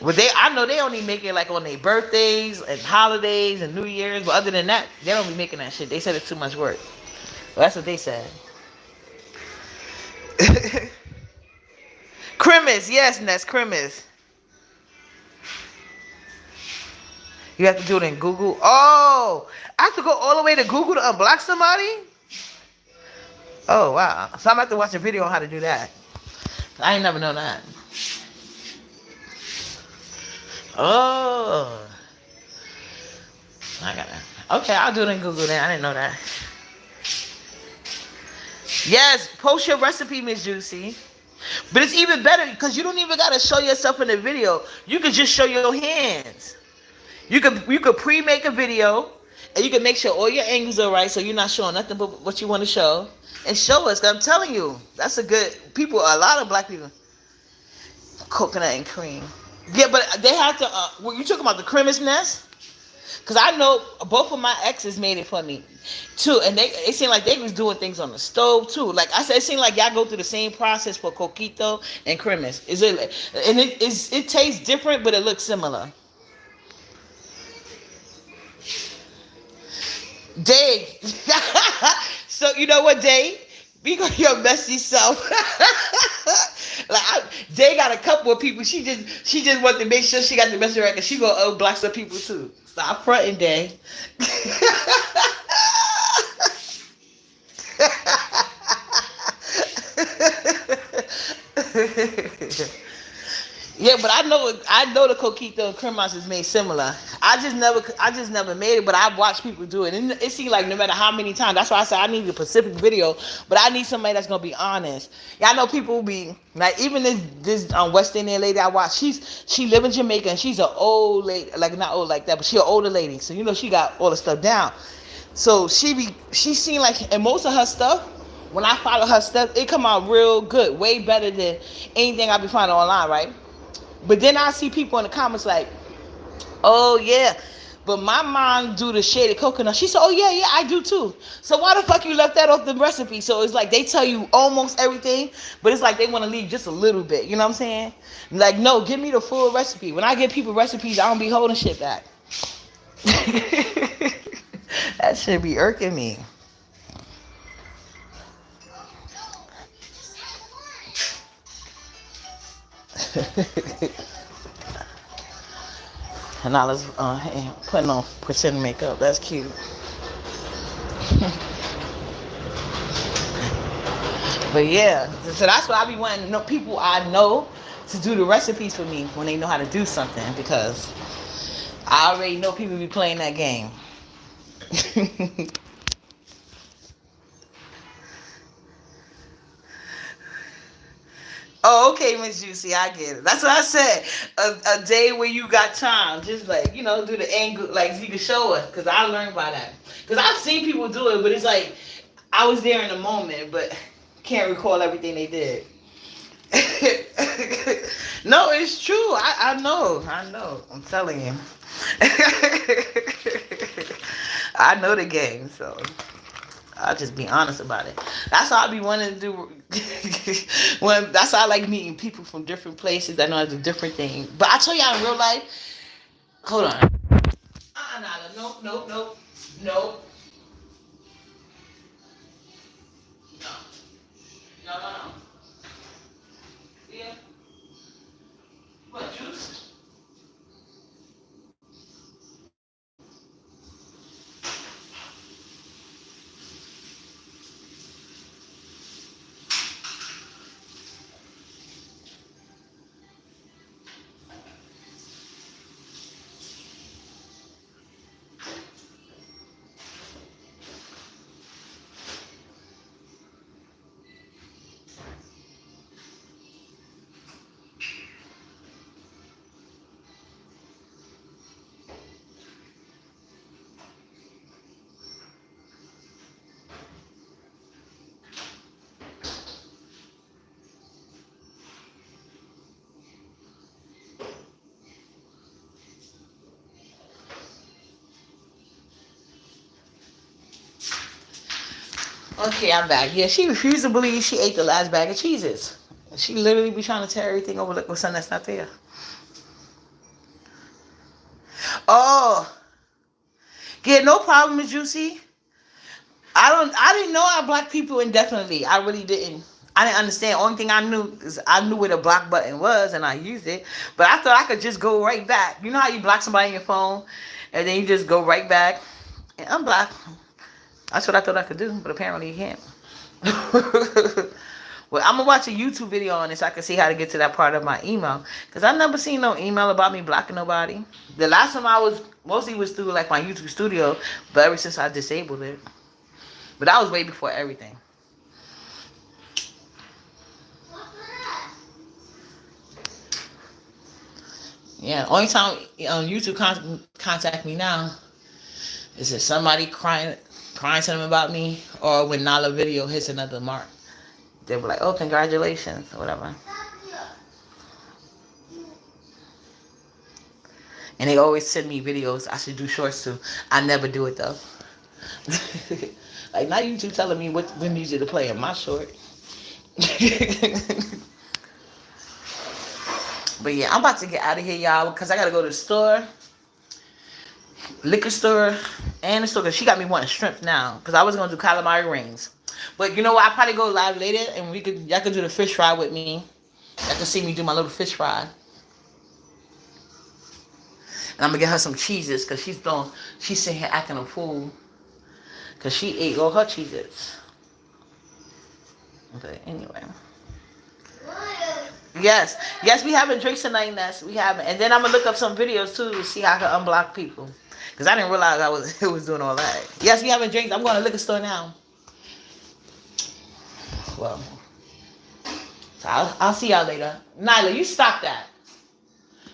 Well, I know they only make it like on their birthdays and holidays and New Year's. But other than that, they don't be making that shit. They said it's too much work. Well, that's what they said. Crimis, yes, Ness, Crimis. You have to do it in Google. Oh, I have to go all the way to Google to unblock somebody? Oh, wow. So I'm going to have to watch a video on how to do that. I ain't never known that. Oh. I got it. Okay, I'll do it in Google then. I didn't know that. Yes, post your recipe, Miss Juicy. But it's even better because you don't even got to show yourself in the video. You can just show your hands. You could pre-make a video and you can make sure all your angles are right so you're not showing nothing but what you want to show. And show us. I'm telling you, that's a lot of black people. Coconut and cream. Yeah, but they have to, you talking about the Crimis Nest? Because I know both of my exes made it for me, too. And it seemed like they was doing things on the stove, too. Like I said, it seemed like y'all go through the same process for coquito and Crimis. It tastes different, but it looks similar. Dave. So you know what, Dave? Because your messy self. Day got a couple of people. She just want to make sure she got the best record. She gonna unblock some people too. Stop fronting, Day. Yeah, but I know the coquito and cremas is made similar. I just never made it, but I've watched people do it, and it seems like no matter how many times. That's why I said I need a specific video, but I need somebody that's gonna be honest. Yeah, I know people be like, even this West Indian lady I watch. She live in Jamaica, and she's an old lady, like not old like that, but she an older lady. So she got all the stuff down. So she seen like, and most of her stuff. When I follow her stuff, it come out real good, way better than anything I be finding online, right? But then I see people in the comments like, oh yeah, but my mom do the shaded coconut. She said, oh yeah, I do too. So why the fuck you left that off the recipe? So it's like they tell you almost everything, but it's like they want to leave just a little bit. You know what I'm saying? Like, no, give me the full recipe. When I give people recipes, I don't be holding shit back. That should be irking me. And now let's putting on pretend makeup. That's cute. But yeah, so that's what I be wanting people I know to do the recipes for me when they know how to do something, because I already know people be playing that game. Oh, okay, Miss Juicy, I get it. That's what I said. A day where you got time, just like, do the angle, like you can show us, because I learned by that. Because I've seen people do it, but it's like I was there in the moment, but can't recall everything they did. No, it's true. I know. I'm telling you. I know the game, so I'll just be honest about it. That's how I be wanting to do. That's how I like meeting people from different places that know how to do different things. But I tell y'all in real life, hold on. Nope. No. No. Yeah. What, juice? Okay, I'm back. Yeah, she refused to believe she ate the last bag of cheeses. She literally be trying to tear everything over with something that's not there. Oh, yeah, no problem, Miss Juicy. I didn't know our black people indefinitely. I really didn't. I didn't understand. Only thing I knew is I knew where the block button was and I used it. But I thought I could just go right back. You know how you block somebody on your phone and then you just go right back and unblock. That's what I thought I could do, but apparently you can't. Well, I'm gonna watch a YouTube video on this so I can see how to get to that part of my email. Cause I never seen no email about me blocking nobody. The last time I was mostly was through like my YouTube studio, but ever since I disabled it. But that was way before everything. Yeah, only time YouTube contact me now is if somebody crying to them about me, or when Nala video hits another mark. They were like, "Oh, congratulations," or whatever. And they always send me videos I should do shorts too. I never do it though. Like now YouTube telling me what music to play in my short. But yeah, I'm about to get out of here, y'all, because I gotta go to the store, liquor store, and the store. Cause she got me wanting shrimp now. Cause I was gonna do calamari rings. But you know what? I'll probably go live later, and y'all could do the fish fry with me. Y'all can see me do my little fish fry. And I'm gonna get her some cheeses, cause she's sitting here acting a fool. Cause she ate all her cheeses. But anyway. Yes, we having drinks tonight, Ness. We having, and then I'm gonna look up some videos too to see how I can unblock people. Cause I didn't realize it was doing all that. Yes, we having drinks. I'm going to the liquor store now. Well, so I'll see y'all later. Nyla, you stop that.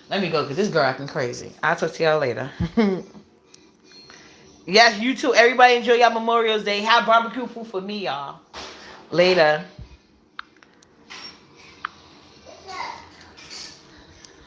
Let me go, cause this girl acting crazy. I'll talk to y'all later. Yes, you too. Everybody enjoy y'all Memorial Day. Have barbecue food for me, y'all. Later.